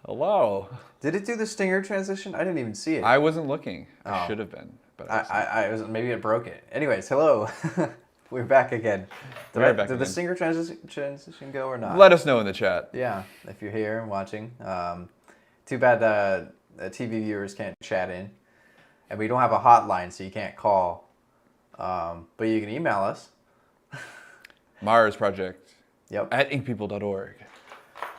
Hello. Did it do the stinger transition? I didn't even see it. I wasn't looking. I Oh. should have been, but I was maybe it broke it. Anyways, hello. We're back again. Did the stinger transition go or not? Let us know in the chat. Yeah, if you're here and watching. Too bad TV viewers can't chat in. And we don't have a hotline, so you can't call. But you can email us. MARZ project. Yep. At inkpeople.org.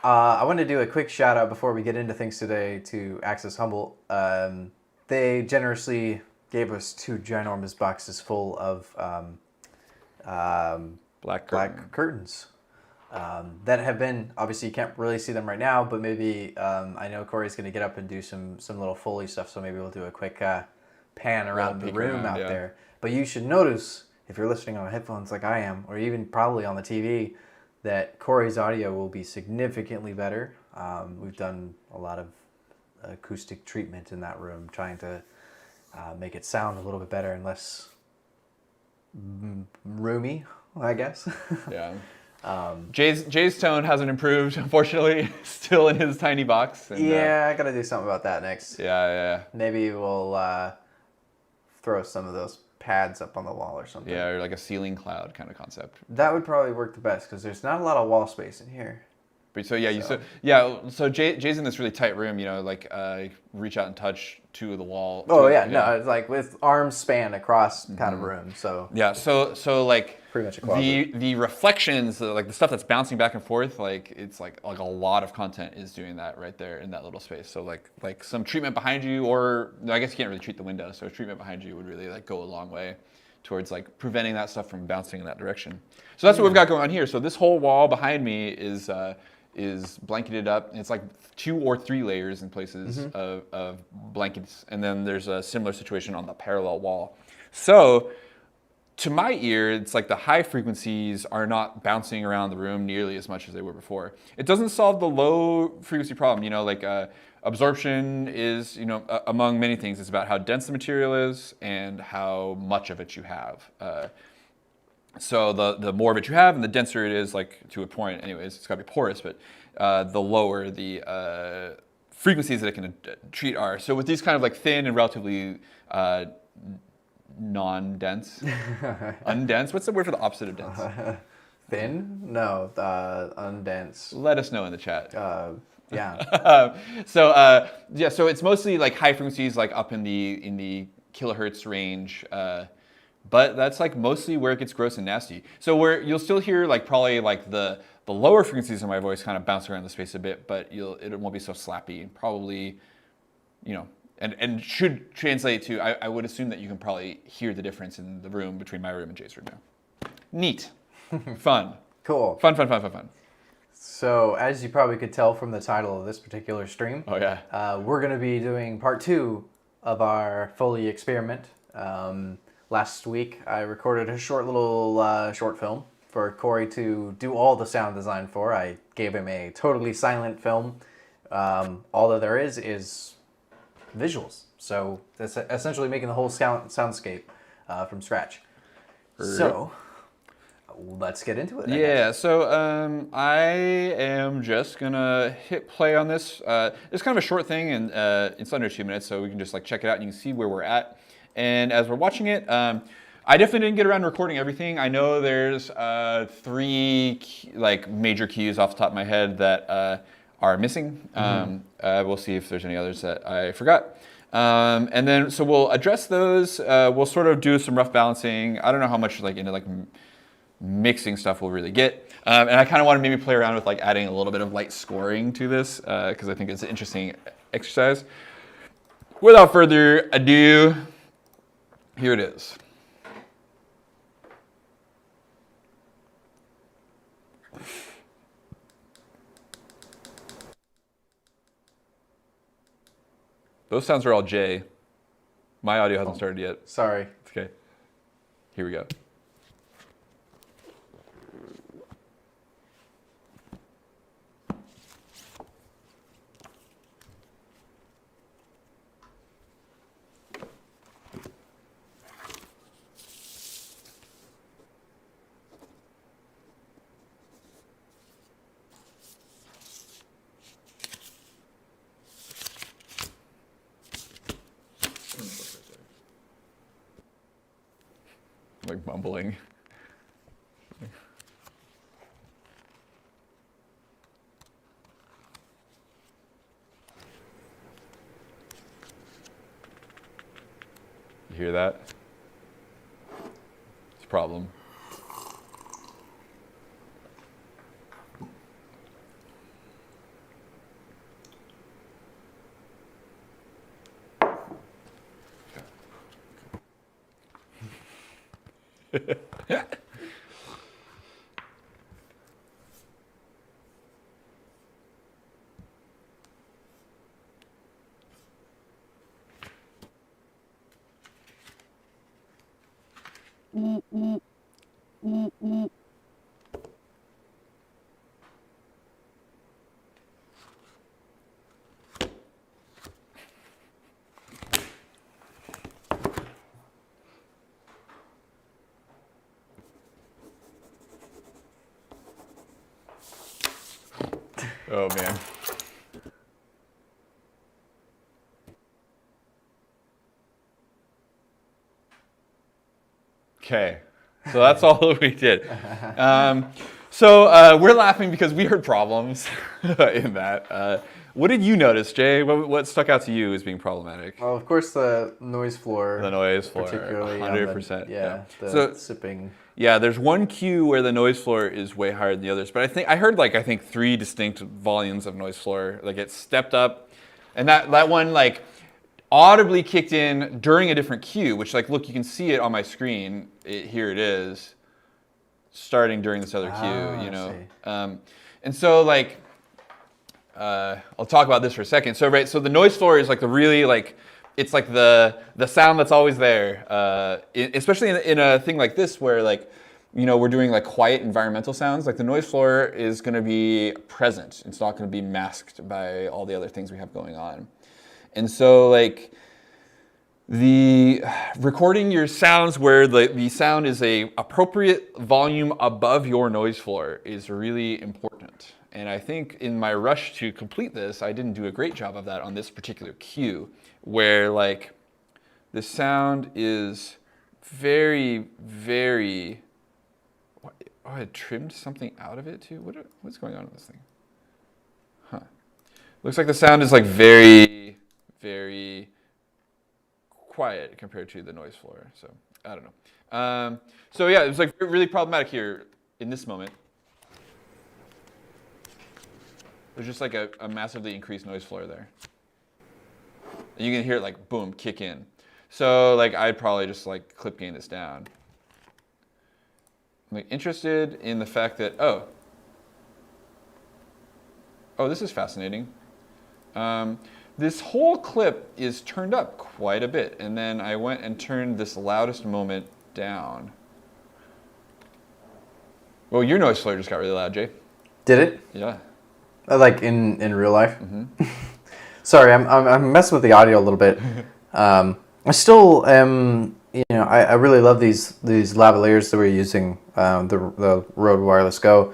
I want to do a quick shout out before we get into things today to Access Humboldt. They generously gave us 2 ginormous boxes full of Black curtains that have been, obviously you can't really see them right now, but maybe I know Corey's going to get up and do some little Foley stuff, so maybe we'll do a quick pan around the room out there. But you should notice, if you're listening on headphones like I am, or even probably on the TV, that Corey's audio will be significantly better. We've done a lot of acoustic treatment in that room, trying to make it sound a little bit better and less roomy, I guess. Yeah. Jay's tone hasn't improved, unfortunately. Still in his tiny box. And, yeah, I gotta do something about that next. Yeah. Maybe we'll throw some of those pads up on the wall or something. Yeah, or like a ceiling cloud kind of concept. That would probably work the best because there's not a lot of wall space in here. But so Jay's in this really tight room, like reach out and touch to the wall. Oh yeah, no, it's like with arms span across kind of room. So yeah, so like pretty much a closet. The reflections, like the stuff that's bouncing back and forth, like it's like a lot of content is doing that right there in that little space. So like some treatment behind you, or I guess you can't really treat the window, so treatment behind you would really like go a long way towards like preventing that stuff from bouncing in that direction. So that's what we've got going on here. So this whole wall behind me is blanketed up. It's like 2 or 3 layers in places of blankets, and then there's a similar situation on the parallel wall. So to my ear, it's like the high frequencies are not bouncing around the room nearly as much as they were before. It doesn't solve the low frequency problem. Absorption is, among many things, it's about how dense the material is and how much of it you have. So the more of it you have and the denser it is, like to a point anyways, it's got to be porous, but the lower the frequencies that it can treat are. So with these kind of like thin and relatively non-dense, undense, what's the word for the opposite of dense? Thin? No, undense. Let us know in the chat. Yeah. So it's mostly like high frequencies, like up in the kilohertz range. But that's like mostly where it gets gross and nasty. So where you'll still hear like probably like the lower frequencies of my voice kind of bounce around the space a bit, but it won't be so slappy. Probably, and should translate to, I would assume that you can probably hear the difference in the room between my room and Jay's room now. Neat. Fun. Cool. Fun. So as you probably could tell from the title of this particular stream, we're going to be doing part 2 of our Foley experiment. Last week, I recorded a short little short film for Corey to do all the sound design for. I gave him a totally silent film. All that there is visuals. So that's essentially making the whole soundscape from scratch. So let's get into it. Yeah, so I am just going to hit play on this. It's kind of a short thing, and it's under 2 minutes, so we can just like check it out and you can see where we're at. And as we're watching it, I definitely didn't get around to recording everything. I know there's 3 major cues off the top of my head that are missing. We'll see if there's any others that I forgot. And then, so we'll address those. We'll sort of do some rough balancing. I don't know how much into mixing stuff we'll really get. And I kind of want to maybe play around with adding a little bit of light scoring to this because I think it's an interesting exercise. Without further ado, here it is. Those sounds are all J. My audio hasn't started yet. Sorry. Okay. Here we go. like mumbling. You hear that? It's a problem. Oh man. Okay, so that's all we did. So we're laughing because we heard problems in that. What did you notice, Jay? What stuck out to you as being problematic? Well, of course, the noise floor. The noise floor, particularly 100%. The sipping. Yeah, there's one cue where the noise floor is way higher than the others, but I heard I think 3 distinct volumes of noise floor. Like it stepped up, and that one like audibly kicked in during a different cue, which like look, you can see it on my screen. Here it is, starting during this other cue, you know. And so like I'll talk about this for a second. So so the noise floor is like the really like it's like the sound that's always there, especially in a thing like this where like, you know, we're doing like quiet environmental sounds. Like the noise floor is going to be present. It's not going to be masked by all the other things we have going on. And so like the recording your sounds where the sound is a appropriate volume above your noise floor is really important. And I think in my rush to complete this, I didn't do a great job of that on this particular cue, where like the sound is very, very, oh, I trimmed something out of it too? What's going on with this thing? Huh. Looks like the sound is like very, very quiet compared to the noise floor. So I don't know. So yeah, it was like really problematic here in this moment. There's just like a massively increased noise floor there. And you can hear it like boom, kick in. So like I'd probably just like clip gain this down. I'm like interested in the fact that, oh, this is fascinating. This whole clip is turned up quite a bit, and then I went and turned this loudest moment down. Well, your noise floor just got really loud, Jay. Did it? Yeah. Like in real life? Mm-hmm. Sorry, I'm messing with the audio a little bit. I still am, you know, I really love these lavaliers that we're using, the Rode Wireless Go.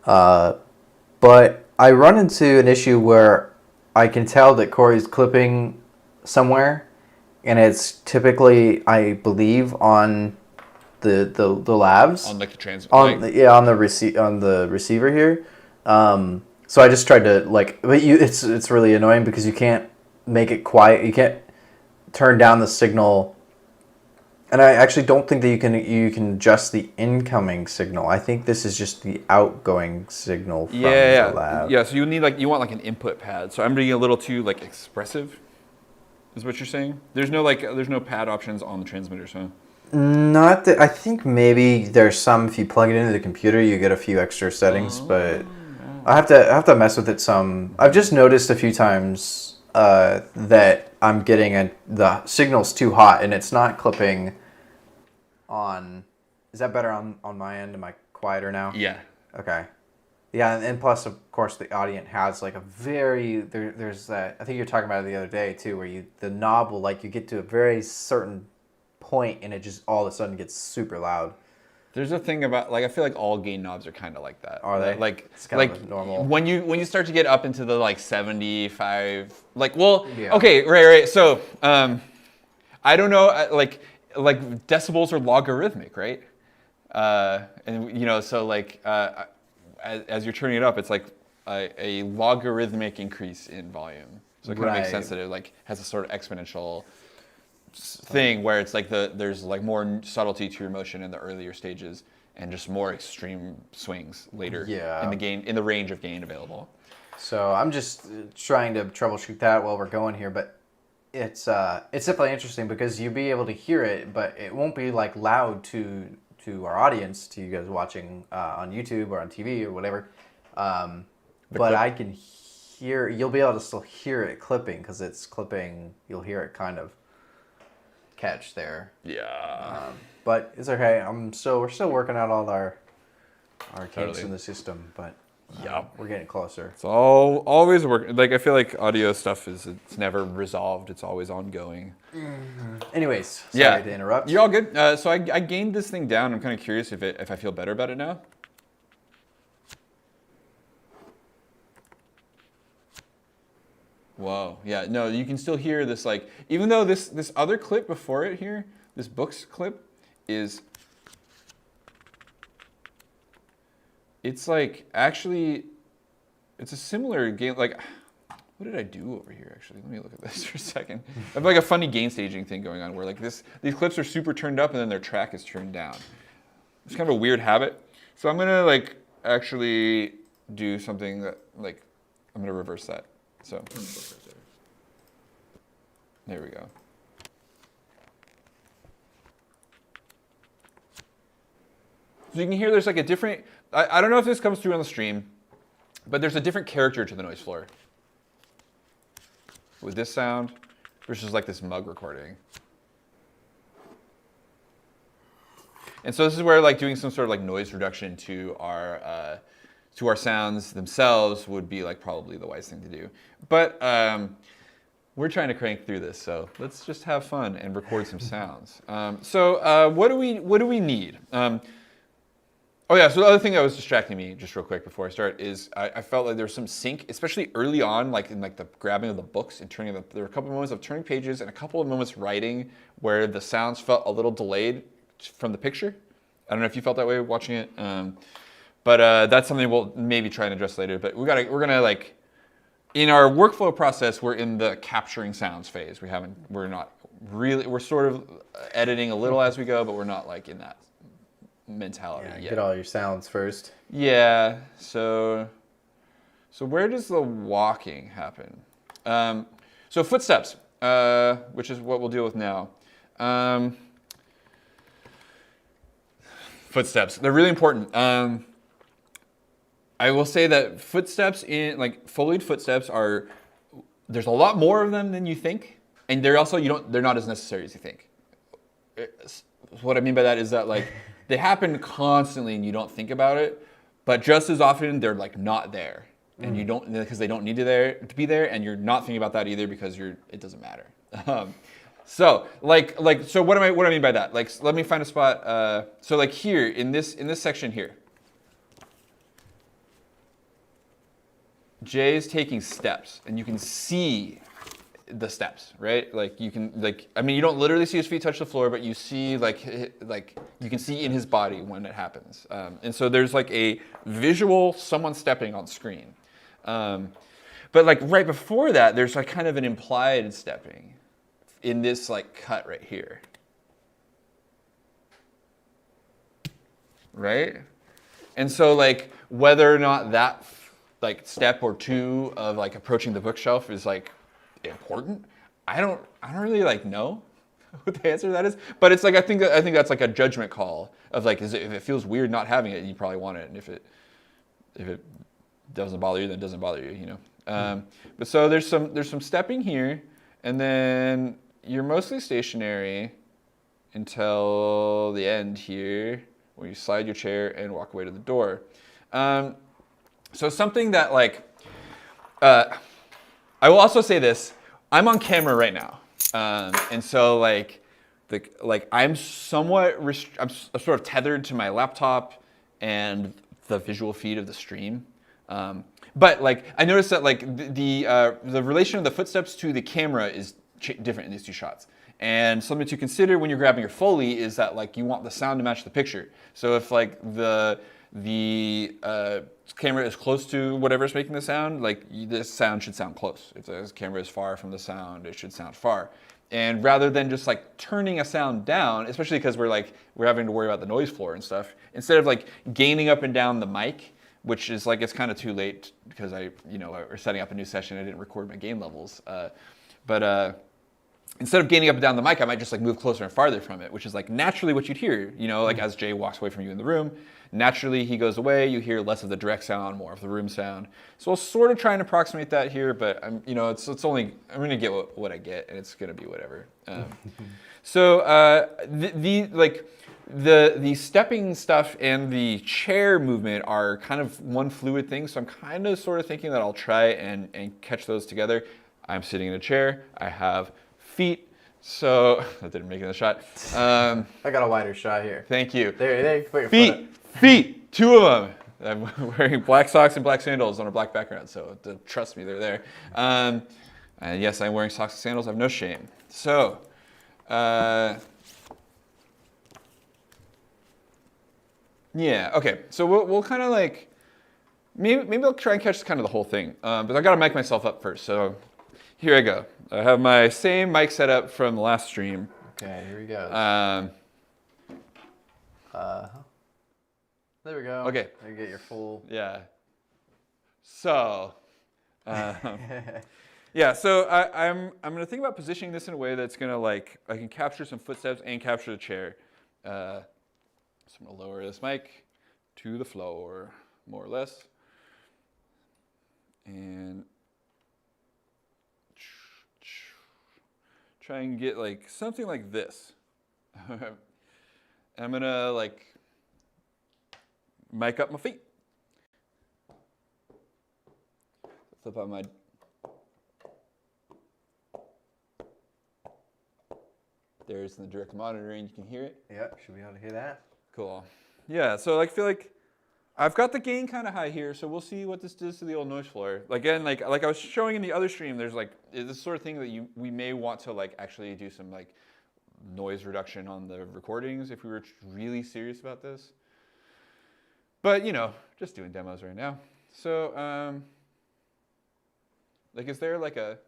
But I run into an issue where I can tell that Corey's clipping somewhere, and it's typically, I believe, on the lavs. On like the transmitter. On the receiver here. So I just tried to like, but it's really annoying because you can't make it quiet. You can't turn down the signal, and I actually don't think that you can adjust the incoming signal. I think this is just the outgoing signal from the lab. Yeah. So you want like an input pad. So I'm being a little too like expressive, is what you're saying? There's no pad options on the transmitters, huh? Not that. I think maybe there's some. If you plug it into the computer, you get a few extra settings, but. I have to mess with it some. I've just noticed a few times that I'm getting the signal's too hot and it's not clipping on. Is that better on my end? Am I quieter now? Yeah. Okay. Yeah, and plus, of course, the Audient has like a very there's that. I think you were talking about it the other day too, where the knob will like you get to a very certain point and it just all of a sudden gets super loud. There's a thing about like I feel like all gain knobs are kind of like that. Are they? Like it's kind of normal. When you start to get up into the like 75, like well, yeah. Okay, right. So I don't know, like like decibels are logarithmic, right? And you know, so like as you're turning it up, it's like a logarithmic increase in volume. So it kind of makes sense that it like has a sort of exponential thing where it's like there's like more subtlety to your motion in the earlier stages and just more extreme swings later in the range of gain available. So I'm just trying to troubleshoot that while we're going here, but it's definitely interesting because you'll be able to hear it, but it won't be like loud to our audience, to you guys watching on YouTube or on TV or whatever. But I can hear, you'll be able to still hear it clipping because it's clipping. You'll hear it kind of catch there. Yeah. But it's okay. We're still working out all our kinks in the system, but we're getting closer. It's always working. Like I feel like audio stuff it's never resolved. It's always ongoing. Anyways, sorry to interrupt. You're all good. So I gained this thing down. I'm kind of curious if I feel better about it now. Whoa. Yeah. No, you can still hear this. Like even though this other clip before it here, this books clip is. It's like actually, it's a similar game. Like, what did I do over here? Actually, let me look at this for a second. I have like a funny gain staging thing going on where like these clips are super turned up and then their track is turned down. It's kind of a weird habit. So I'm gonna like actually do something that like I'm gonna reverse that. So there we go. So you can hear there's like a different. I don't know if this comes through on the stream, but there's a different character to the noise floor with this sound versus like this mug recording. And so this is where like doing some sort of like noise reduction to our sounds themselves would be like probably the wise thing to do. But we're trying to crank through this, so let's just have fun and record some sounds. So what do we need? Oh yeah, so the other thing that was distracting me, just real quick before I start, is I felt like there was some sync, especially early on, like in like the grabbing of the books and turning. There were a couple of moments of turning pages and a couple of moments writing where the sounds felt a little delayed from the picture. I don't know if you felt that way watching it, but that's something we'll maybe try and address later. But we're gonna like, in our workflow process, we're in the capturing sounds phase. We're not really, we're sort of editing a little as we go, but we're not like in that mentality yet. Get all your sounds first. Yeah. So where does the walking happen? So footsteps, which is what we'll deal with now. Footsteps. They're really important. I will say that footsteps in like Foleyed footsteps there's a lot more of them than you think, and they're not as necessary as you think. What I mean by that is that like they happen constantly and you don't think about it, but just as often they're like not there, and you don't, because they don't need to be there, and you're not thinking about that either because it doesn't matter. So what I mean by that? Like let me find a spot. So like here in this section here, Jay's taking steps, and you can see the steps, right? Like you can you don't literally see his feet touch the floor, but you see like you can see in his body when it happens. And so there's like a visual someone stepping on screen. But like right before that, there's like kind of an implied stepping in this like cut right here. Right? And so like whether or not that like step or two of like approaching the bookshelf is like important, I don't really like know what the answer to that is, but it's like I think that's like a judgment call of like if it feels weird not having it, you probably want it, and if it doesn't bother you, then it doesn't bother you, you know. But so there's some stepping here, and then you're mostly stationary until the end here, where you slide your chair and walk away to the door. So something that like I will also say this: I'm on camera right now, and so like I'm somewhat I'm sort of tethered to my laptop and the visual feed of the stream. But like I noticed that like the relation of the footsteps to the camera is different in these two shots, And something to consider when you're grabbing your Foley is that like you want the sound to match the picture. So if like the camera is close to whatever's making the sound, like this sound should sound close. If the camera is far from the sound, it should sound far. And rather than just like turning a sound down, especially because we're having to worry about the noise floor and stuff, instead of like gaining up and down the mic, which is like, it's kind of too late because we're setting up a new session. I didn't record my gain levels. Instead of gaining up and down the mic, I might just like move closer and farther from it, which is like naturally what you'd hear, like as Jay walks away from you in the room, naturally he goes away, you hear less of the direct sound, more of the room sound. So I'll sort of try and approximate that here, but I'm gonna get what I get, and it's gonna be whatever. The stepping stuff and the chair movement are kind of one fluid thing, so I'm kind of sort of thinking that I'll try and catch those together. I'm sitting in a chair, I have feet, so that didn't make it in the shot. I got a wider shot here. Thank you. There, put your feet, 2 of them. I'm wearing black socks and black sandals on a black background, so trust me, they're there. And yes, I'm wearing socks and sandals. I have no shame. So, yeah, okay. So we'll kind of like maybe I'll try and catch kind of the whole thing, but I got to mic myself up first. So here I go. I have my same mic setup from the last stream. Okay, here we go. There we go. Okay. You get your full. Yeah. So, yeah. So I'm gonna think about positioning this in a way that's gonna like I can capture some footsteps and capture the chair. So I'm gonna lower this mic to the floor, more or less, and try and get like something like this. I'm gonna like mic up my feet. Flip out my there's the direct monitoring, you can hear it. Yep, should be able to hear that. Cool. Yeah, so I feel like I've got the gain kind of high here, so we'll see what this does to the old noise floor. Again, like I was showing in the other stream, there's like this sort of thing that we may want to like actually do some like noise reduction on the recordings if we were really serious about this. But just doing demos right now. So like is there like a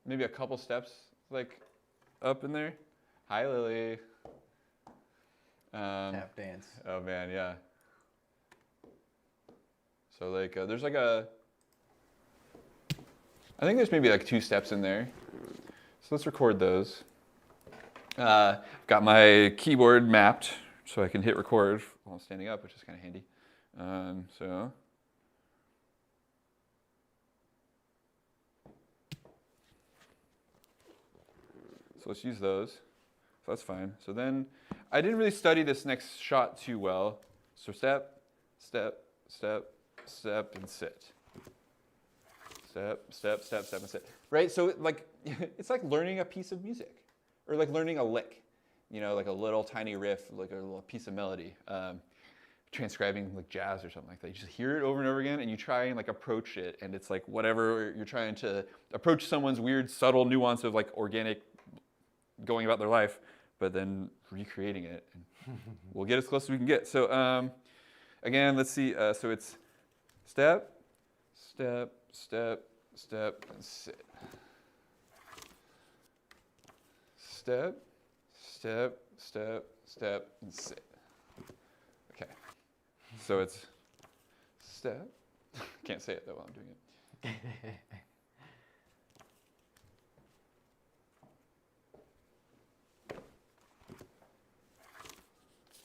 maybe a couple steps like up in there? Hi Lily. Tap dance. Oh man, yeah. So like there's like I think there's maybe like 2 steps in there. So let's record those. Got my keyboard mapped so I can hit record while I'm standing up, which is kind of handy. So let's use those. So that's fine. So then I didn't really study this next shot too well. So step, step, step, step, and sit. Step, step, step, step, and sit. Right? So like it's like learning a piece of music, or like learning a lick. Like a little tiny riff, like a little piece of melody. Transcribing like jazz or something like that. You just hear it over and over again, and you try and like approach it, and it's like whatever you're trying to approach someone's weird, subtle nuance of like organic going about their life, but then recreating it. And we'll get as close as we can get. So again, let's see. So it's step, step, step, step, and sit. Step, step, step, step, and sit. Okay. So it's step. Can't say it though while I'm doing it. I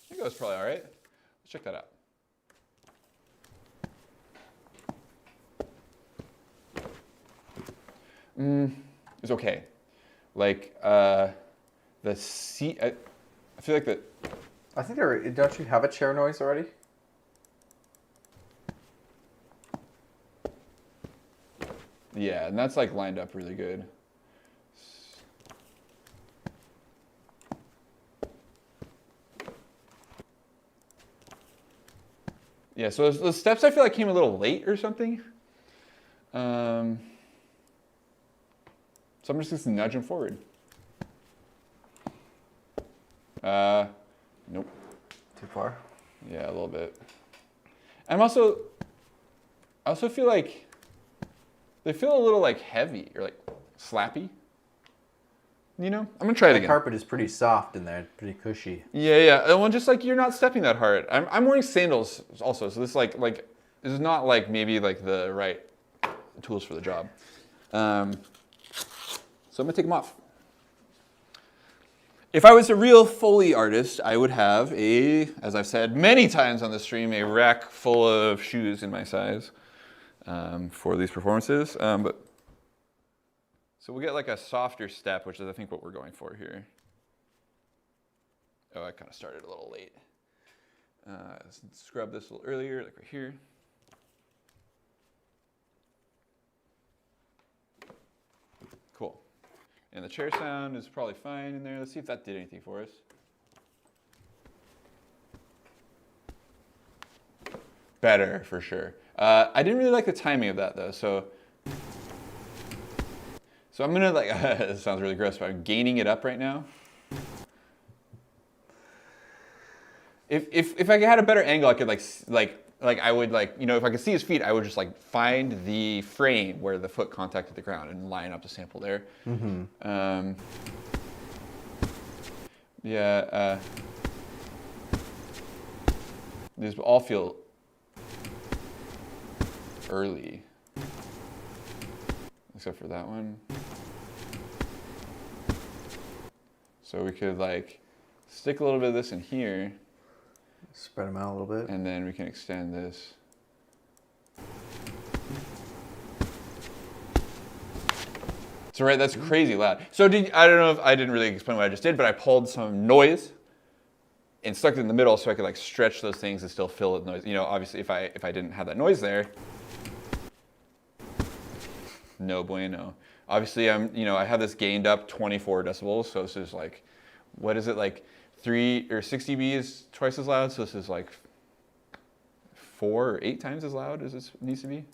think that was probably all right. Let's check that out. It's okay. Like the seat. I feel like I think don't you have a chair noise already? Yeah, and that's like lined up really good. Yeah, so the steps I feel like came a little late or something. So I'm just gonna nudge him forward. Nope. Too far? Yeah, a little bit. I also feel like they feel a little like heavy or like slappy. You know? I'm gonna try it again. The carpet is pretty soft in there, pretty cushy. Yeah, yeah. Well, just like you're not stepping that hard. I'm wearing sandals also, so this like this is not like maybe like the right tools for the job. So I'm gonna take them off. If I was a real Foley artist, I would have as I've said many times on the stream, a rack full of shoes in my size for these performances. So we'll get like a softer step, which is I think what we're going for here. Oh, I kind of started a little late. Let's scrub this a little earlier, like right here. Cool. And the chair sound is probably fine in there. Let's see if that did anything for us. Better, for sure. I didn't really like the timing of that, though, so I'm gonna like, this sounds really gross, but I'm gaining it up right now. If I had a better angle, I could like I would like, you know, if I could see his feet, I would just like find the frame where the foot contacted the ground and line up the sample there. Mm-hmm. Yeah. These all feel early, except for that one. So we could like stick a little bit of this in here. Spread them out a little bit. And then we can extend this. So right, that's crazy loud. So I don't know if I didn't really explain what I just did, but I pulled some noise and stuck it in the middle so I could like stretch those things and still fill it with noise. You know, obviously if I didn't have that noise there, no bueno. Obviously I have this gained up 24 decibels, so this is like, what is it, like 3 or 6 dB is twice as loud, so this is like 4 or 8 times as loud as this needs to be.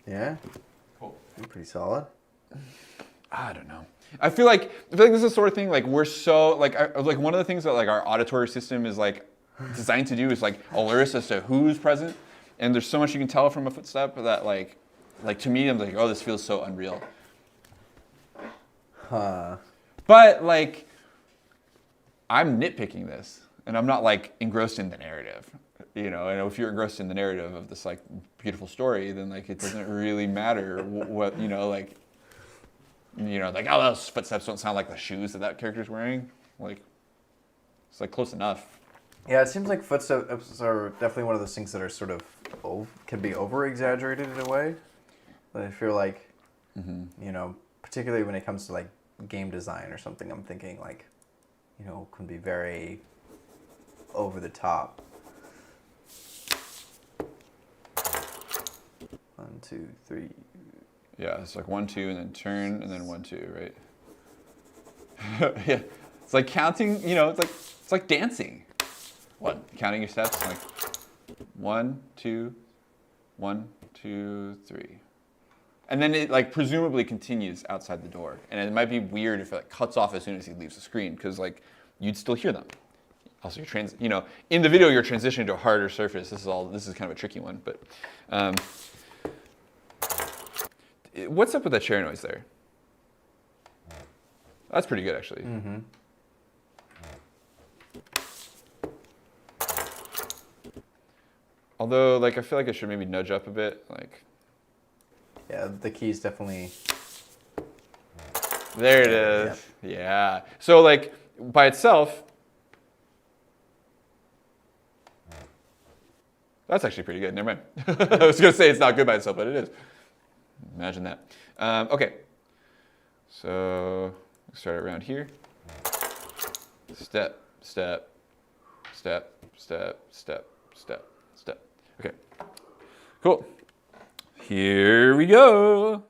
Yeah. Cool. Pretty solid. I don't know. I feel like this is the sort of thing like we're so like one of the things that like our auditory system is like designed to do is like alert us as to who's present, and there's so much you can tell from a footstep that like to me I'm like, oh, this feels so unreal. But like I'm nitpicking this, and I'm not like engrossed in the narrative. You know, and if you're engrossed in the narrative of this like beautiful story, then like it doesn't really matter what like oh, those footsteps don't sound like the shoes that character's wearing. Like it's like close enough. Yeah, it seems like footsteps are definitely one of those things that are sort of can be over exaggerated in a way. But I feel like you know, particularly when it comes to like game design or something, I'm thinking like, you know, can be very over the top. 1, 2, 3. Yeah, it's like 1, 2, and then turn, and then 1, 2, right? Yeah, it's like counting. You know, it's like dancing. What? Counting your steps, like 1, 2, 1, 2, 3, and then it like presumably continues outside the door. And it might be weird if it like cuts off as soon as he leaves the screen, because like you'd still hear them. Also, in the video, you're transitioning to a harder surface. This is kind of a tricky one, but. What's up with that chair noise there? That's pretty good, actually. Mm-hmm. Although, like, I feel like I should maybe nudge up a bit, like. Yeah, the key's definitely. There it is. Yeah. So, like, by itself, that's actually pretty good. Never mind. I was gonna say it's not good by itself, but it is. Imagine that. Okay, so start around here. Step, step, step, step, step, step, step. Okay, cool. Here we go.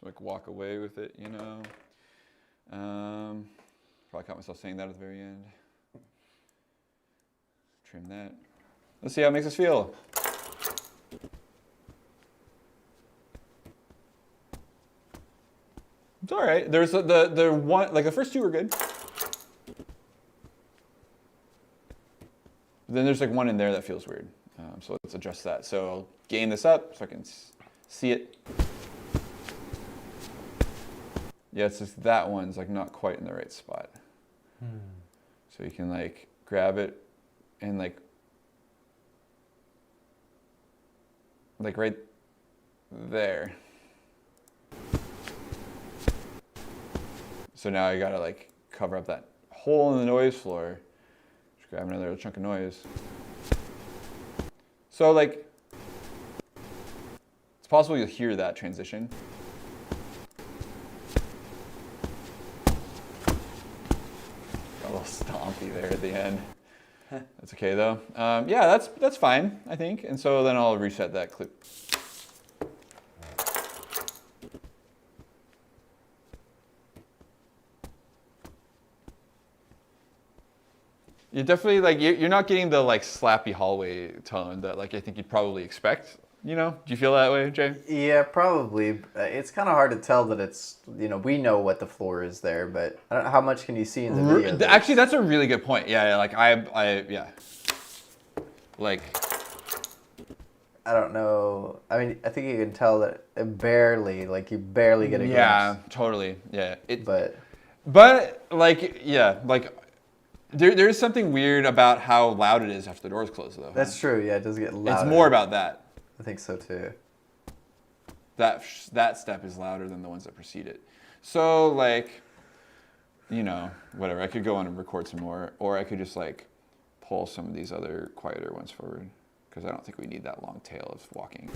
like walk away with it, you know. Probably caught myself saying that at the very end. Trim that. Let's see how it makes us feel. It's all right. There's the one, like the first two were good. Then there's like one in there that feels weird. So let's adjust that. So I'll gain this up so I can see it. Yeah, it's just that one's like not quite in the right spot. So you can like grab it and like right there. So now you gotta like cover up that hole in the noise floor. Just grab another chunk of noise. So like, it's possible you'll hear that transition. Got a little stompy there at the end. That's okay though. Yeah, that's fine, I think. And so then I'll reset that clip. You're definitely like, you're not getting the like slappy hallway tone that like I think you'd probably expect. You know, do you feel that way, Jay? Yeah, probably. It's kind of hard to tell that it's, you know, we know what the floor is there, but I don't know how much can you see in the video. Actually, that's a really good point. Yeah, like yeah. Like, I don't know. I mean, I think you can tell that it barely, like you barely get a glimpse. Yeah, totally. Yeah. But like, yeah, like there is something weird about how loud it is after the doors close, though. That's true. Yeah, it does get louder. It's more about that. I think so too. That step is louder than the ones that precede it. So like, you know, whatever. I could go on and record some more, or I could just like pull some of these other quieter ones forward, because I don't think we need that long tail of walking.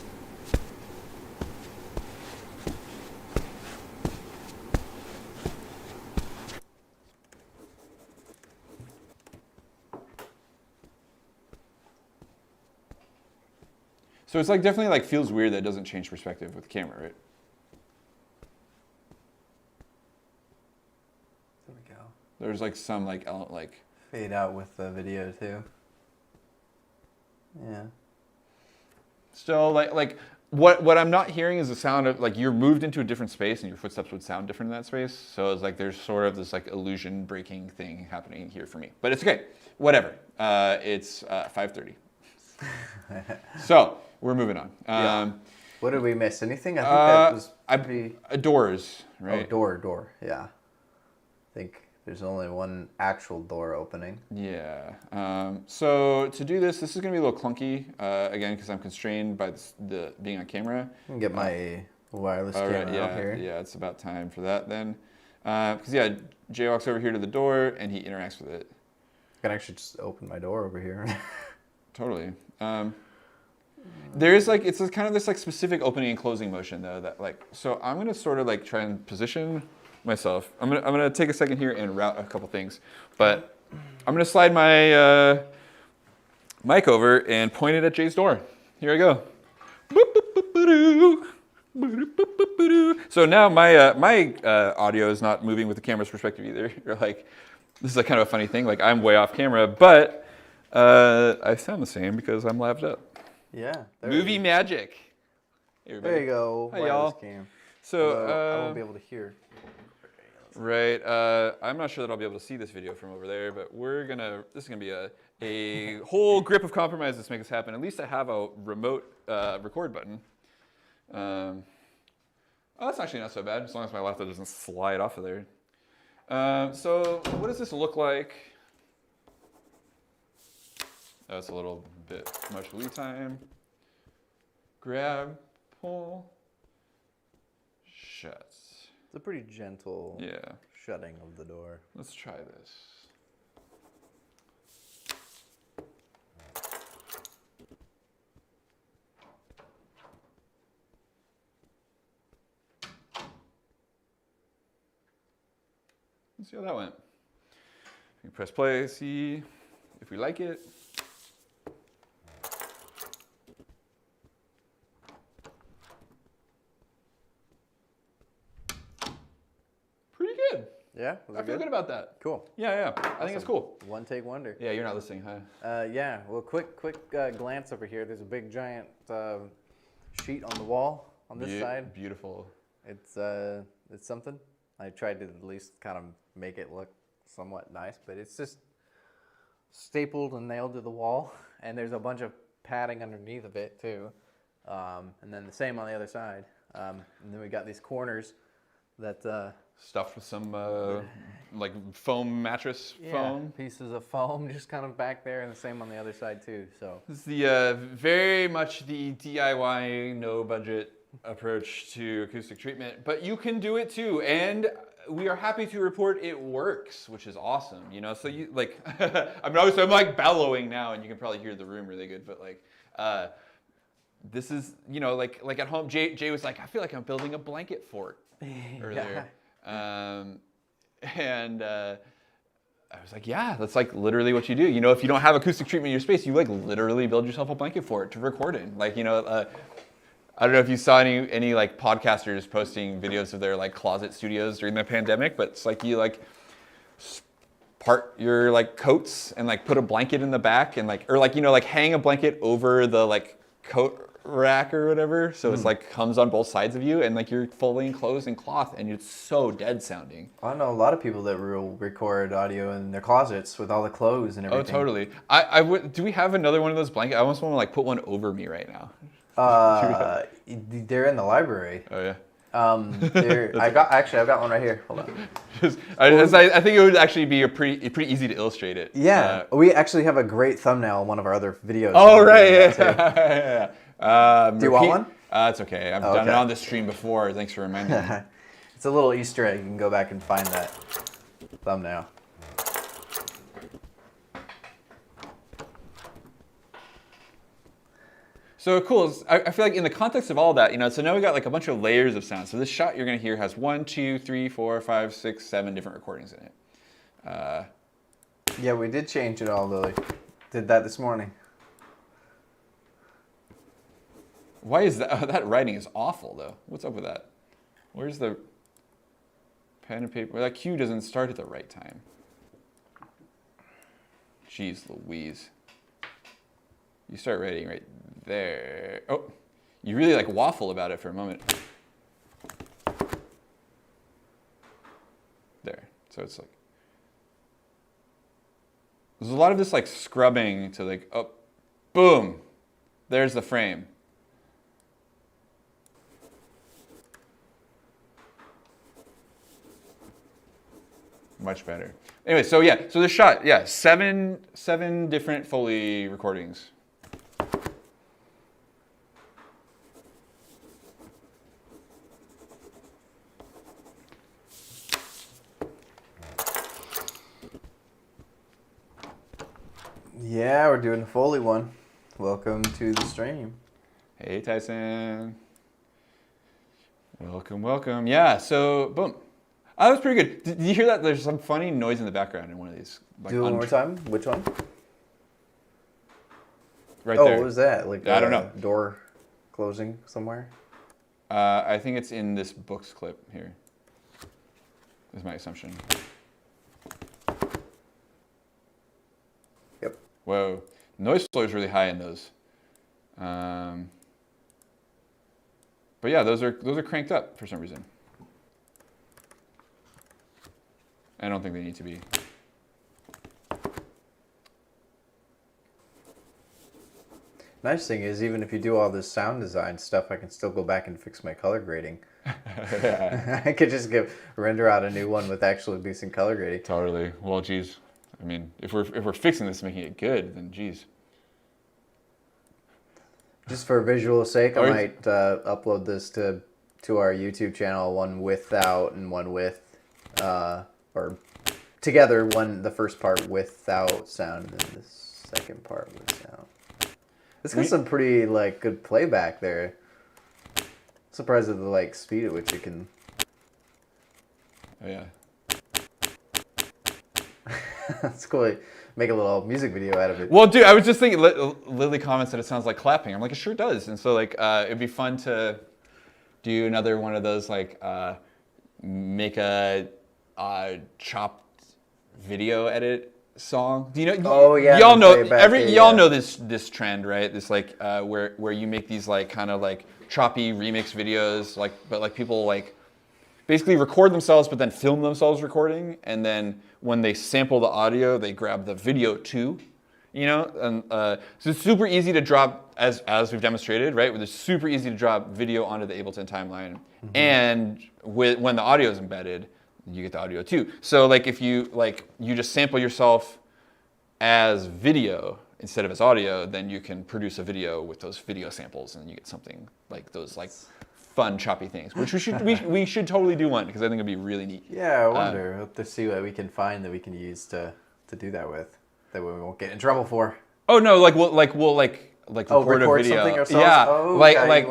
So it's like definitely like feels weird that it doesn't change perspective with the camera, right? There we go. There's like some like fade out with the video too. Yeah. Still like what I'm not hearing is the sound of like you're moved into a different space and your footsteps would sound different in that space. So it's like there's sort of this like illusion breaking thing happening here for me. But it's okay. Whatever. It's 5:30. So we're moving on. Yeah. What did we miss? Anything? I think that was pretty... doors, right? Oh, door. Yeah. I think there's only one actual door opening. Yeah. So to do this is going to be a little clunky, again, because I'm constrained by the being on camera. I can get my wireless camera out here. Yeah, it's about time for that then. Because, yeah, Jay walks over here to the door, and he interacts with it. I can actually just open my door over here. Totally. There is like, it's kind of this like specific opening and closing motion though that like, so I'm going to sort of like try and position myself. I'm gonna take a second here and route a couple things, but I'm going to slide my mic over and point it at Jay's door. Here I go. So now my audio is not moving with the camera's perspective either. You're like, this is like kind of a funny thing. Like I'm way off camera, but I sound the same because I'm laved up. Yeah. Movie magic. Hey, everybody. There you go. Hi, y'all. So I won't be able to hear. Right. I'm not sure that I'll be able to see this video from over there, but this is gonna be a whole grip of compromises to make this happen. At least I have a remote record button. Oh, that's actually not so bad, as long as my laptop doesn't slide off of there. So what does this look like? That's a little bit much lead time. Grab, pull, shut. It's a pretty gentle shutting of the door. Let's try this. Let's see how that went. We can press play, see if we like it. Yeah? I feel good about that. Cool. Yeah. I think it's cool. One take wonder. Yeah, you're not listening, huh? Yeah. Well, quick glance over here. There's a big giant sheet on the wall on this side. Beautiful. It's something. I tried to at least kind of make it look somewhat nice, but it's just stapled and nailed to the wall, and there's a bunch of padding underneath of it too, and then the same on the other side, and then we got these corners that stuffed with some like foam mattress foam. Pieces of foam just kind of back there, and the same on the other side too. So this is the very much the DIY no budget approach to acoustic treatment, but you can do it too, and we are happy to report it works, which is awesome. You know, so you like, I mean, obviously I'm like bellowing now, and you can probably hear the room really good, but like, this is, you know, like at home, Jay was like, I feel like I'm building a blanket fort earlier, and I was like, yeah, that's like literally what you do. You know, if you don't have acoustic treatment in your space, you like literally build yourself a blanket fort to record in. Like, you know, I don't know if you saw any like podcasters posting videos of their like closet studios during the pandemic, but it's like you like part your like coats and like put a blanket in the back and like, or like, you know, like hang a blanket over the like coat rack or whatever. So it's like comes on both sides of you and like you're fully enclosed in cloth and it's so dead sounding. I know a lot of people that will record audio in their closets with all the clothes and everything. Oh, totally. I would, do we have another one of those blankets? I almost want to like put one over me right now. They're in the library. Oh yeah. I've got one right here. Hold on. I think it would actually be pretty easy to illustrate it. Yeah, we actually have a great thumbnail in one of our other videos. Oh right, yeah. Do you want one? It's okay. I've done it on this stream before. Thanks for reminding me. It's a little Easter egg. You can go back and find that thumbnail. So cool. I feel like in the context of all that, you know, so now we got like a bunch of layers of sound. So this shot you're gonna hear has 1, 2, 3, 4, 5, 6, 7 different recordings in it. Yeah, we did change it all, Lily. Did that this morning. Why is that? That writing is awful though. What's up with that? Where's the pen and paper? That cue doesn't start at the right time. Jeez Louise. You start writing right there. Oh, you really like waffle about it for a moment. There. So it's like, there's a lot of this like scrubbing to like, oh, boom. There's the frame. Much better. Anyway, so yeah, so this shot, yeah, seven different Foley recordings. Yeah, we're doing the Foley one. Welcome to the stream. Hey, Tyson. Welcome, welcome. Yeah, so boom. That was pretty good. Did you hear that? There's some funny noise in the background in one of these. Like, do it one more time. Which one? Right there. Oh, what was that? Like I don't know. Door closing somewhere? I think it's in this books clip here. Is my assumption. Yep. Whoa. Noise floor is really high in those. But yeah, those are cranked up for some reason. I don't think they need to be. Nice thing is, even if you do all this sound design stuff, I can still go back and fix my color grading. I could just render out a new one with actually decent color grading. Totally. Well, geez. I mean, if we're fixing this, making it good, then geez. Just for visual sake, I might upload this to our YouTube channel, one without and one with, or together, the first part without sound and then the second part with sound. It's got some pretty like good playback there. Surprised at the like speed at which you can. Oh yeah. That's cool. Make a little music video out of it. Well, dude, I was just thinking. Lily comments that it sounds like clapping. I'm like, it sure does. And so like, it'd be fun to do another one of those like, make a chopped video edit song. Do you know? Oh yeah. Y'all know y'all know this trend, right? This like where you make these like kind of like choppy remix videos, like but like people like basically record themselves but then film themselves recording, and then when they sample the audio, they grab the video too. You know, and so it's super easy to drop, as we've demonstrated, right? It's super easy to drop video onto the Ableton timeline, and when the audio is embedded, you get the audio too. So like if you just sample yourself as video instead of as audio, then you can produce a video with those video samples, and you get something like those like fun choppy things, which we should totally do one because I think it'd be really neat. Yeah, I wonder. Hope to see what we can find that we can use to do that with. That we won't get in trouble for. Oh no, we'll record a video. Something ourselves? Yeah, oh,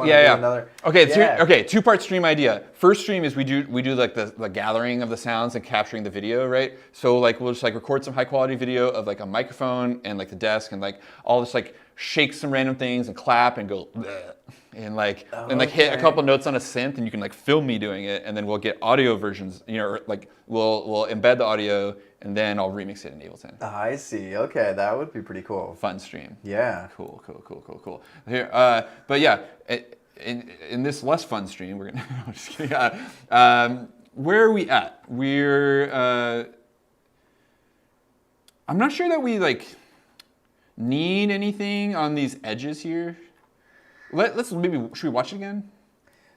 yeah. Okay, yeah. Two-part stream idea. First stream is we do like the gathering of the sounds and capturing the video, right? So like we'll just like record some high quality video of like a microphone and like the desk and like all this like shake some random things and clap and go bleh, and like hit a couple notes on a synth, and you can like film me doing it, and then we'll get audio versions. You know, like we'll embed the audio, and then I'll remix it in Ableton. I see. Okay, that would be pretty cool. Fun stream. Yeah. Cool. Here, but yeah, in this less fun stream, we're gonna. I'm just kidding. Where are we at? We're. I'm not sure that we like need anything on these edges here. Let's maybe should we watch it again?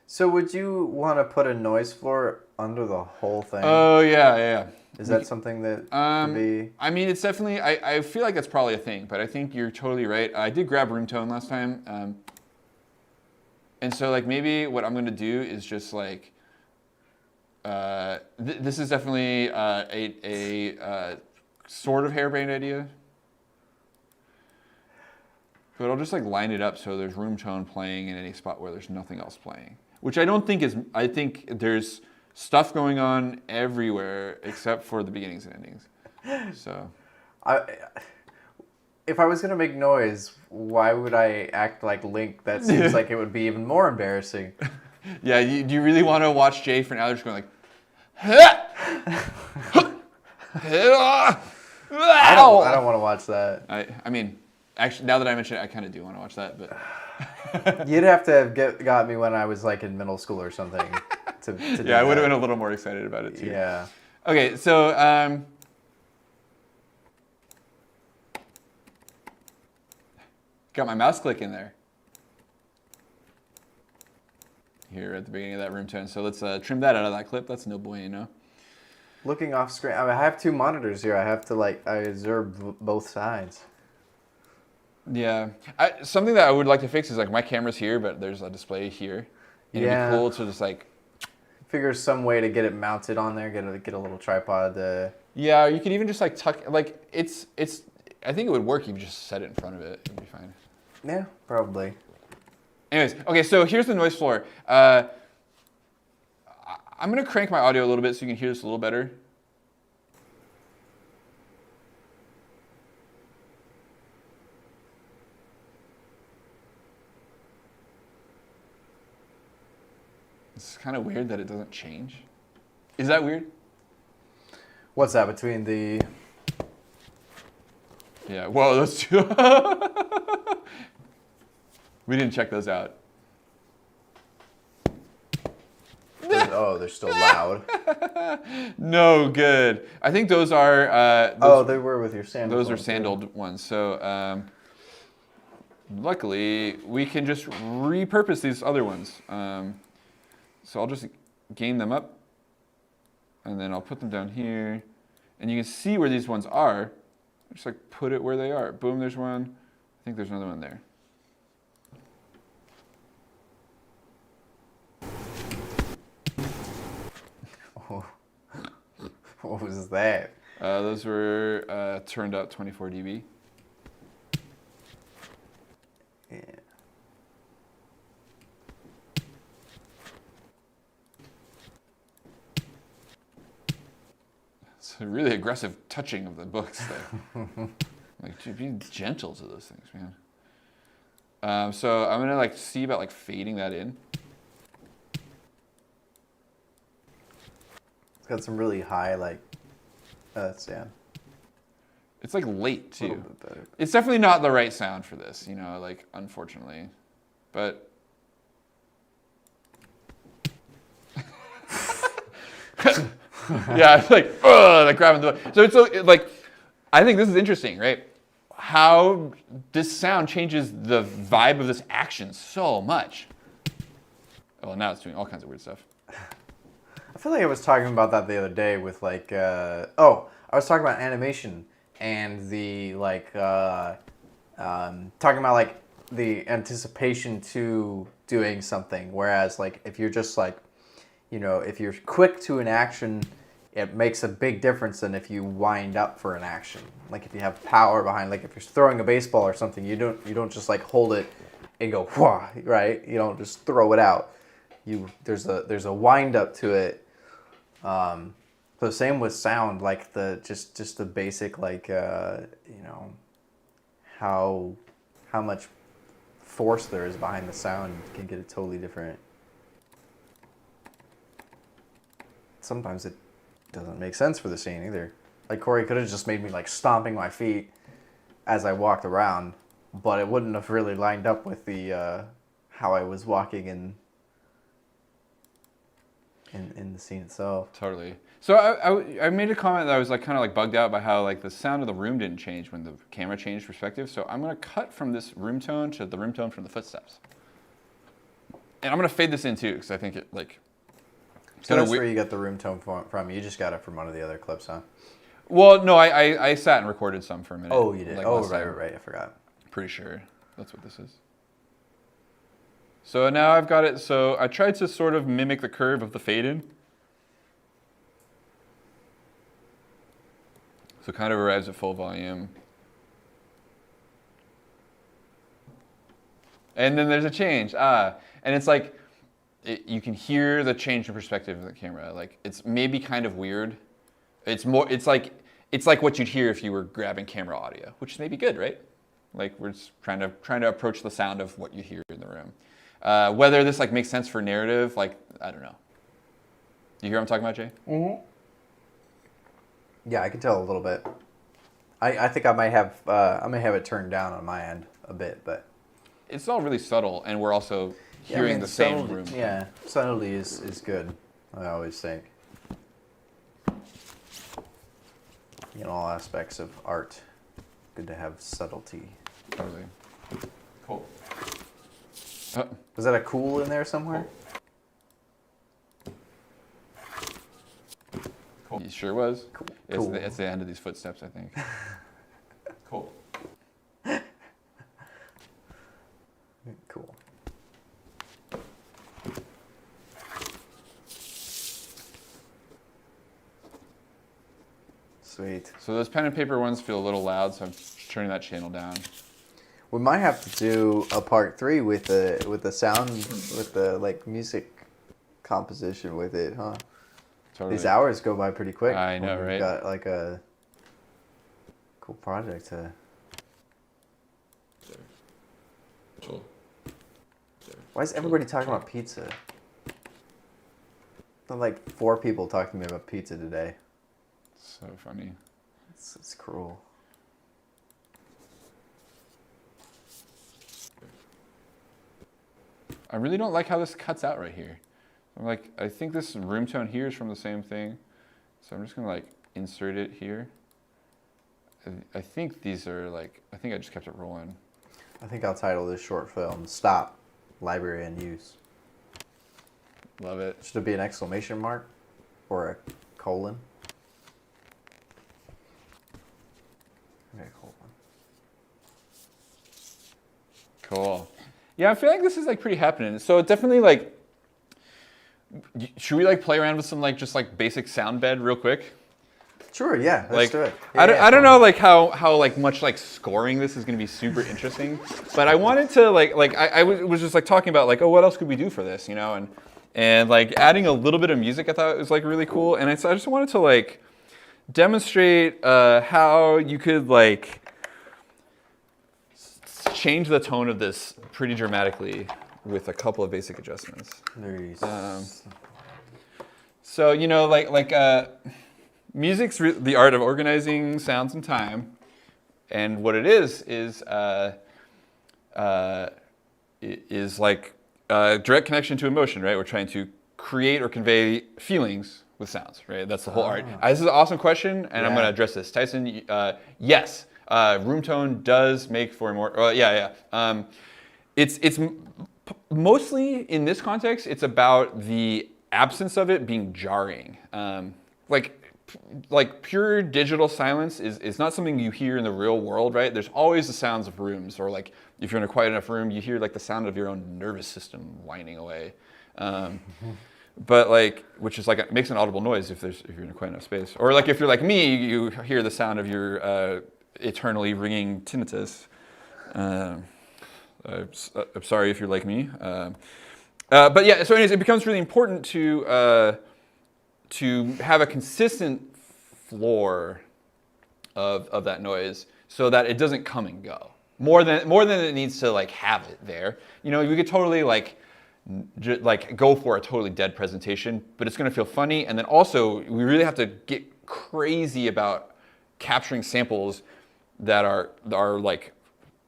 So would you want to put a noise floor under the whole thing? Oh yeah. Is that something that could be? I mean, it's definitely. I feel like that's probably a thing, but I think you're totally right. I did grab room tone last time, and so like maybe what I'm gonna do is just like. This is definitely a sort of harebrained idea, but I'll just like line it up so there's room tone playing in any spot where there's nothing else playing, which I don't think is. I think there's stuff going on everywhere except for the beginnings and endings. So, if I was gonna make noise, why would I act like Link? That seems like it would be even more embarrassing. Yeah, do you really want to watch Jay for an hour just going like? I don't want to watch that. I mean, actually, now that I mention it, I kind of do want to watch that, but you'd have to have got me when I was like in middle school or something. To do I would have been a little more excited about it too. Yeah. Okay, so got my mouse click in there here at the beginning of that room tone. So let's trim that out of that clip. That's no bueno. Looking off screen, I have two monitors here. I have to I observe both sides. Yeah, something that I would like to fix is like my camera's here, but there's a display here. And it'd be cool to just like figure some way to get it mounted on there. Get a little tripod. Yeah, you could even just like tuck like it's. I think it would work if you just set it in front of it. It'd be fine. Yeah, probably. Anyways, okay, so here's the noise floor. I'm gonna crank my audio a little bit so you can hear this a little better. It's kind of weird that it doesn't change. Is that weird? What's that between the? Yeah, whoa, those two. We didn't check those out. They're still loud. No good. I think those are. They were with your sandals. Those are sandaled ones. So luckily, we can just repurpose these other ones. So I'll just gain them up, and then I'll put them down here, and you can see where these ones are. Just like put it where they are. Boom, there's one. I think there's another one there. What was that? Those were turned up 24 dB. Yeah. It's a really aggressive touching of the books there. Like, dude, be gentle to those things, man. So I'm gonna like see about like fading that in. got some really high like sound. It's like late too. It's definitely not the right sound for this, you know, like unfortunately. But yeah, it's like grabbing the. So it's like, I think this is interesting, right? How this sound changes the vibe of this action so much. Oh, now it's doing all kinds of weird stuff. I feel like I was talking about that the other day with like, I was talking about animation and the like, talking about like the anticipation to doing something. Whereas like if you're just like, you know, if you're quick to an action, it makes a big difference than if you wind up for an action. Like if you have power behind, like if you're throwing a baseball or something, you don't just like hold it and go wah, right? You don't just throw it out. There's a wind up to it. So same with sound, like just the basic like you know how much force there is behind the sound can get a totally different. Sometimes it doesn't make sense for the scene either. Like Corey could have just made me like stomping my feet as I walked around, but it wouldn't have really lined up with the how I was walking in the scene itself. Totally. So I made a comment that I was like kind of like bugged out by how like the sound of the room didn't change when the camera changed perspective. So I'm gonna cut from this room tone to the room tone from the footsteps, and I'm gonna fade this in too because I think it like. So that's where you got the room tone from. You just got it from one of the other clips, huh? Well, no, I sat and recorded some for a minute. Oh, you did. Like right. I forgot. Pretty sure that's what this is. So now I've got it. So I tried to sort of mimic the curve of the fade in. So kind of arrives at full volume. And then there's a change. And it's like, you can hear the change in perspective of the camera. Like it's maybe kind of weird. It's like what you'd hear if you were grabbing camera audio, which is maybe good, right? Like we're just trying to approach the sound of what you hear in the room. Whether this like makes sense for narrative, like I don't know. You hear what I'm talking about, Jay? Mm-hmm. Yeah, I can tell a little bit. I think I might have it turned down on my end a bit, but it's all really subtle, and we're also hearing the same room. Yeah, subtlety is good. I always think. In all aspects of art, good to have subtlety. Totally. Cool. Was that a cool in there somewhere? Cool. He sure was. Cool. It's the end of these footsteps, I think. Cool. Cool. Sweet. So those pen and paper ones feel a little loud, so I'm turning that channel down. We might have to do a part 3 with the sound, with the like music composition with it, huh? Totally. These hours go by pretty quick. I know, right? We've got like a cool project to. Cool. Why is everybody talking about pizza? There's like 4 people talking to me about pizza today. So funny. It's cruel. I really don't like how this cuts out right here. I'm like, I think this room tone here is from the same thing. So I'm just gonna like insert it here. I think these are like, I think I just kept it rolling. I think I'll title this short film, Stop, Library and Use. Love it. Should it be an exclamation mark or a colon? Okay, colon. Cool. Yeah, I feel like this is like pretty happening. So definitely like, should we like play around with some like just like basic sound bed real quick? Sure, yeah, let's do it. Yeah, I don't know like how like much like scoring this is gonna be super interesting, but I wanted to I was just like talking about like, oh, what else could we do for this, you know, and like adding a little bit of music I thought was like really cool, and I just wanted to like demonstrate how you could like change the tone of this pretty dramatically with a couple of basic adjustments. So music's the art of organizing sounds and time, and what it is like a direct connection to emotion, right? We're trying to create or convey feelings with sounds, right? That's the whole art. This is an awesome question, and I'm going to address this. Tyson, yes, room tone does make for more. It's mostly in this context. It's about the absence of it being jarring. Like pure digital silence is not something you hear in the real world, right? There's always the sounds of rooms, or like if you're in a quiet enough room, you hear like the sound of your own nervous system whining away. But like, which is like, it makes an audible noise if you're in a quiet enough space. Or like if you're like me, you hear the sound of your eternally ringing tinnitus. I'm sorry if you're like me. But yeah, so anyways, it becomes really important to have a consistent floor of that noise so that it doesn't come and go. More than it needs to like have it there. You know, we could totally like go for a totally dead presentation, but it's going to feel funny. And then also, we really have to get crazy about capturing samples that are like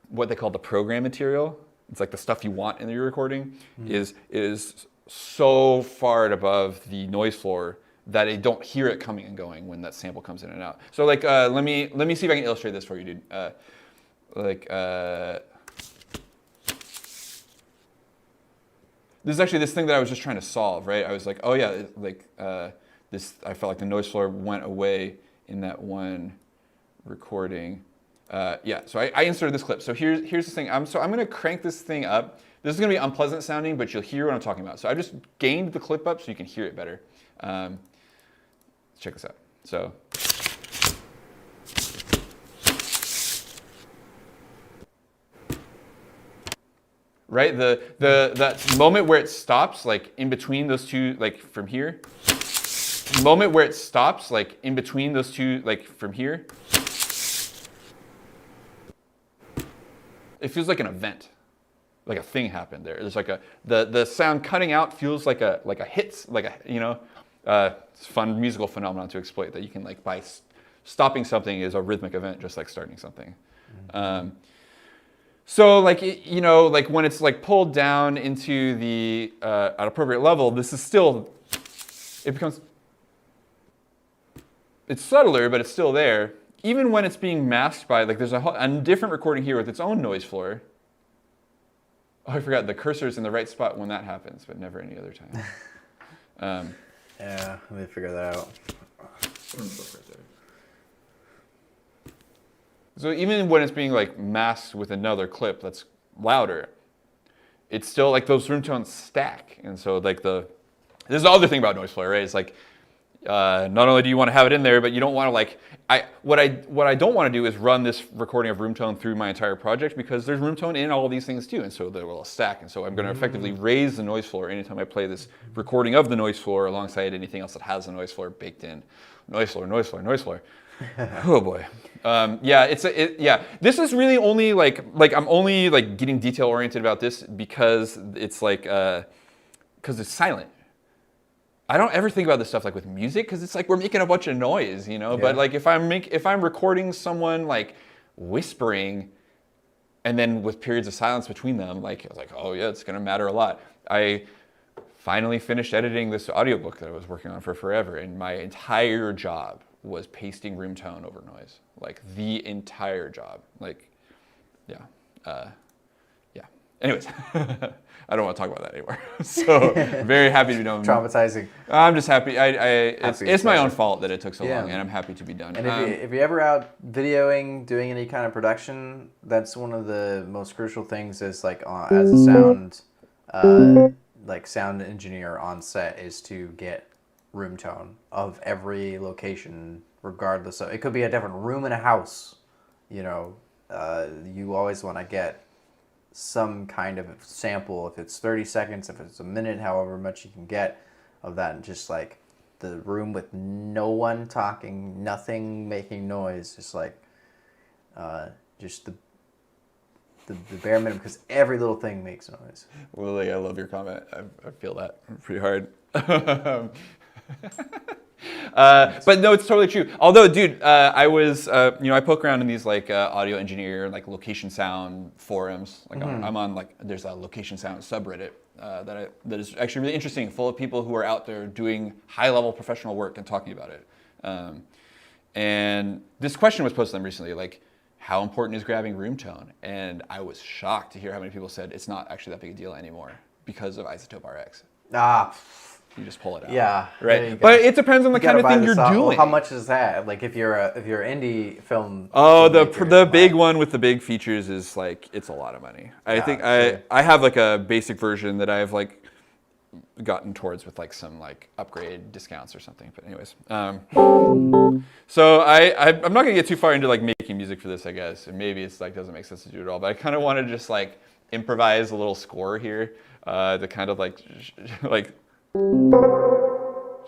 what they call the program material. It's like the stuff you want in your recording is so far above the noise floor that they don't hear it coming and going when that sample comes in and out. So like, let me see if I can illustrate this for you, dude. This is actually this thing that I was just trying to solve, right? I was like, oh yeah, this. I felt like the noise floor went away in that one recording. Yeah, so I inserted this clip. So here's the thing. I'm gonna crank this thing up. This is gonna be unpleasant sounding, but you'll hear what I'm talking about. So I just gained the clip up so you can hear it better. Check this out. So. Right, that moment where it stops, like in between those two, like from here. Moment where it stops, like in between those two, like from here. It feels like an event, like a thing happened there. There's like the sound cutting out feels like a hits, like a it's a fun musical phenomenon to exploit that you can like by stopping something is a rhythmic event, just like starting something. So like, like when it's like pulled down into the an appropriate level, this is still, it's subtler, but it's still there. Even when it's being masked by, like there's a different recording here with its own noise floor. Oh, I forgot, the cursor's in the right spot when that happens, but never any other time. Yeah, let me figure that out. So even when it's being like masked with another clip that's louder, it's still like those room tones stack. And so like this is the other thing about noise floor, right? It's like, not only do you want to have it in there, but you don't want to like, what I don't want to do is run this recording of room tone through my entire project because there's room tone in all of these things too. And so they will stack. And so I'm going to effectively raise the noise floor anytime I play this recording of the noise floor alongside anything else that has the noise floor baked in. Noise floor, noise floor, noise floor. Oh boy. Yeah, this is really only like I'm only like getting detail oriented about this because it's like, because it's silent. I don't ever think about this stuff like with music because it's like we're making a bunch of noise, Yeah. But like if I'm recording someone like whispering, and then with periods of silence between them, like I was like, oh yeah, it's gonna matter a lot. I finally finished editing this audiobook that I was working on for forever, and my entire job was pasting room tone over noise, like the entire job. Like, yeah. Anyways, I don't want to talk about that anymore. So very happy to be done. Traumatizing. I'm just happy. It's my own fault that it took so long, and I'm happy to be done. And if you're ever out videoing, doing any kind of production, that's one of the most crucial things. Is like as a sound engineer on set is to get room tone of every location, regardless of, it could be a different room in a house. You always want to get some kind of sample, if it's 30 seconds, if it's a minute, however much you can get of that, and just like the room with no one talking, nothing making noise, just like just the bare minimum, because every little thing makes noise. Willie, I love your comment. I feel that pretty hard. But no, it's totally true. Although, dude, I was, I poke around in these like audio engineer, like location sound forums. Like I'm on like, there's a location sound subreddit that is actually really interesting, full of people who are out there doing high level professional work and talking about it. And this question was posted to them recently, like, how important is grabbing room tone? And I was shocked to hear how many people said it's not actually that big a deal anymore because of Isotope RX. You just pull it out. Yeah. Right. But it depends on the kind of thing you're doing. Well, how much is that? Like if you're indie film. Oh, the big one with the big features is like, it's a lot of money. I think I have like a basic version that I've like gotten towards with like some like upgrade discounts or something. But anyways, so I'm not gonna get too far into like making music for this, I guess. And maybe it's like doesn't make sense to do it all. But I kind of want to just like improvise a little score here to kind of like just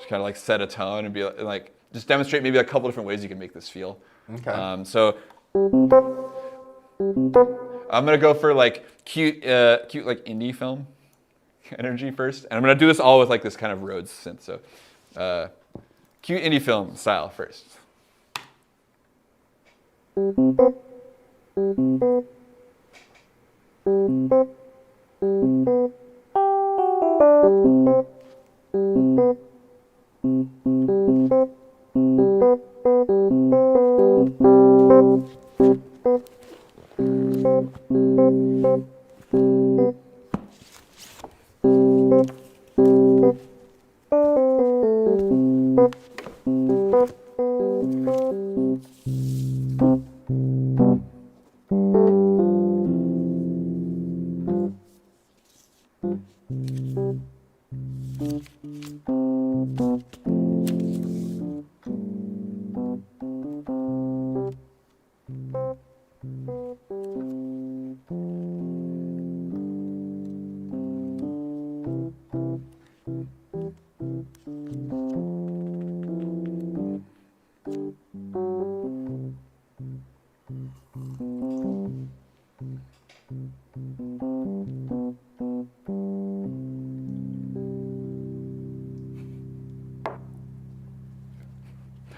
kind of like set a tone and be like just demonstrate maybe a couple different ways you can make this feel. Okay. So I'm gonna go for like cute like indie film energy first, and I'm gonna do this all with like this kind of Rhodes synth. So cute indie film style first.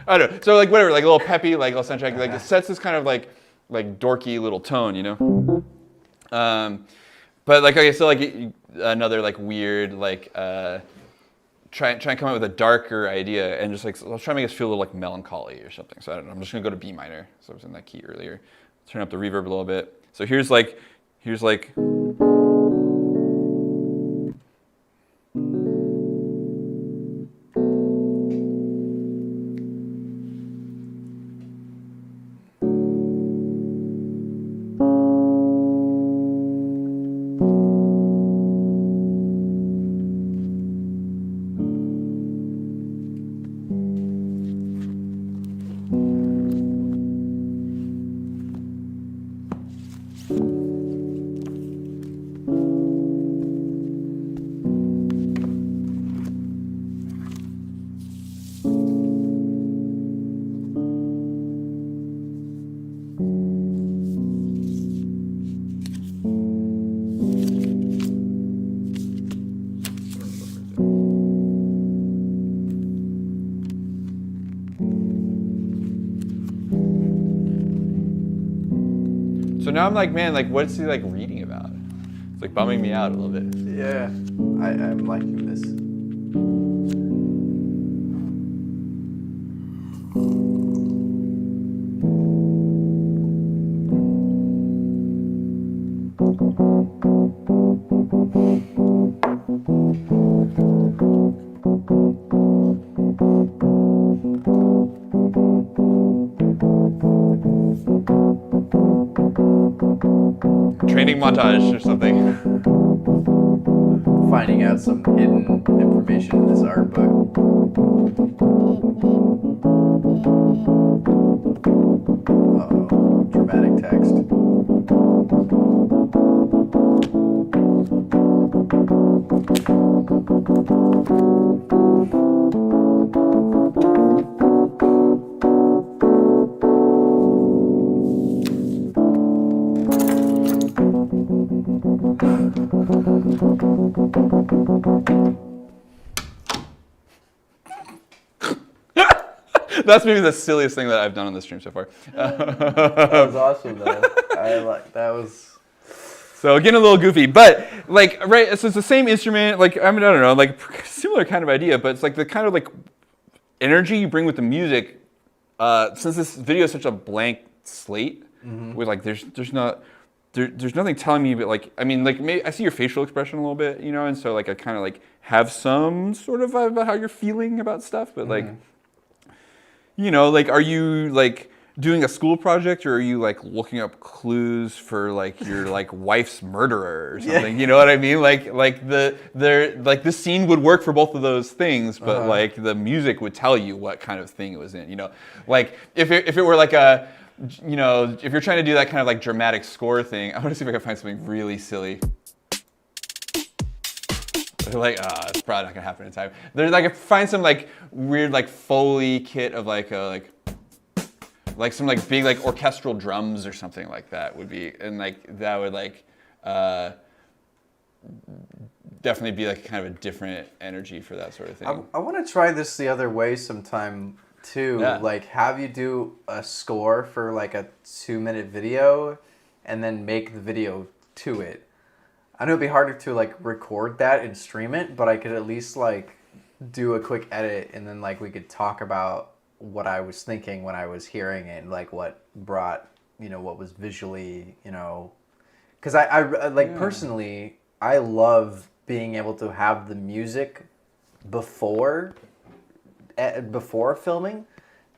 I don't know. So like whatever, like a little peppy, like a little soundtrack, like it sets this kind of like dorky little tone, you know. But like okay, so like another like weird like try and come up with a darker idea and just like let's try and make us feel a little like melancholy or something. So I don't know. I'm just gonna go to B minor. So I was in that key earlier. Turn up the reverb a little bit. So here's like. So now I'm like, man, like what's he like reading about? It's like bumming me out a little bit. Yeah, I'm liking this. Training montage or something. Finding out some hidden information in this art book. Uh-oh, dramatic text. That's maybe the silliest thing that I've done on the stream so far. That was awesome, though. That was. So getting a little goofy, but like, right, so it's the same instrument, like, I mean, I don't know, like similar kind of idea, but it's like the kind of like energy you bring with the music, since this video is such a blank slate, with like, there's nothing telling me, but like, I mean, like, I see your facial expression a little bit, you know, and so like, I kind of like have some sort of vibe about how you're feeling about stuff, but like, you know, like, are you like doing a school project, or are you like looking up clues for like your like wife's murderer or something? You know what I mean? Like this scene would work for both of those things, but like the music would tell you what kind of thing it was in. You know, like if it were like a, you know, if you're trying to do that kind of like dramatic score thing, I want to see if I can find something really silly. Like, it's probably not gonna happen in time. There's like, find some like weird like Foley kit of like a like some like big like orchestral drums or something like that would be, and like that would like definitely be like kind of a different energy for that sort of thing. I want to try this the other way sometime too. Yeah. Like have you do a score for like a 2-minute video and then make the video to it. I know it'd be harder to like record that and stream it, but I could at least like do a quick edit, and then like we could talk about what I was thinking when I was hearing it, and like what brought, you know, what was visually, you know, because I like personally, I love being able to have the music before filming.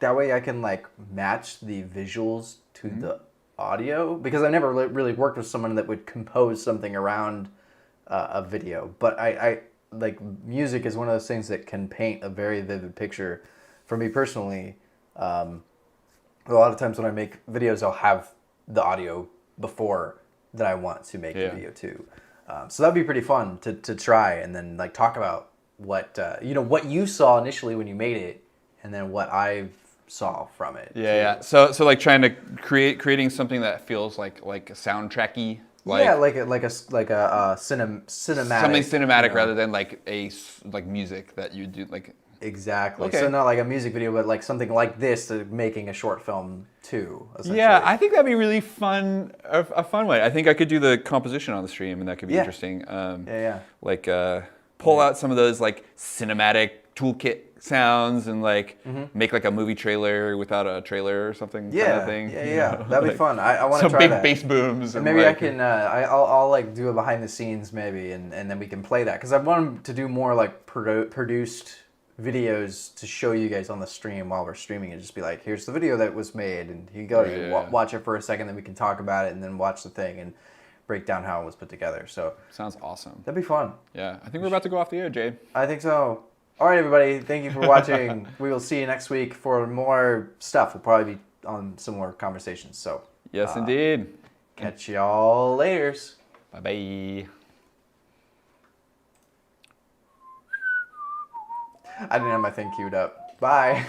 That way I can like match the visuals to the audio, because I never really worked with someone that would compose something around a video. But I like music is one of those things that can paint a very vivid picture. For me personally, a lot of times when I make videos, I'll have the audio before that I want to make the video too. So that'd be pretty fun to try, and then like talk about what you know, what you saw initially when you made it, and then what I saw from it. Yeah. So like trying to creating something that feels like a soundtracky. Like a cinematic. Something cinematic, you know, rather than like music that you do like. Exactly. Okay. So not like a music video, but like something like this, making a short film too. Yeah, I think that'd be really fun. A fun way. I think I could do the composition on the stream, and that could be interesting. Like pull out some of those like cinematic toolkit sounds, and like make like a movie trailer without a trailer or something. Kind of thing. Yeah. That'd be fun. I want to try some big that. bass booms. And maybe like, I can. I'll like do a behind the scenes maybe, and then we can play that, because I want to do more like produced videos to show you guys on the stream while we're streaming, and just be like, here's the video that was made, and you go watch it for a second, then we can talk about it, and then watch the thing and break down how it was put together. So sounds awesome. That'd be fun. Yeah, I think we're about to go off the air, Jade. I think so. All right, everybody, thank you for watching. We will see you next week for more stuff. We'll probably be on similar conversations. So yes, indeed. Catch y'all later. Bye. I didn't have my thing queued up. Bye.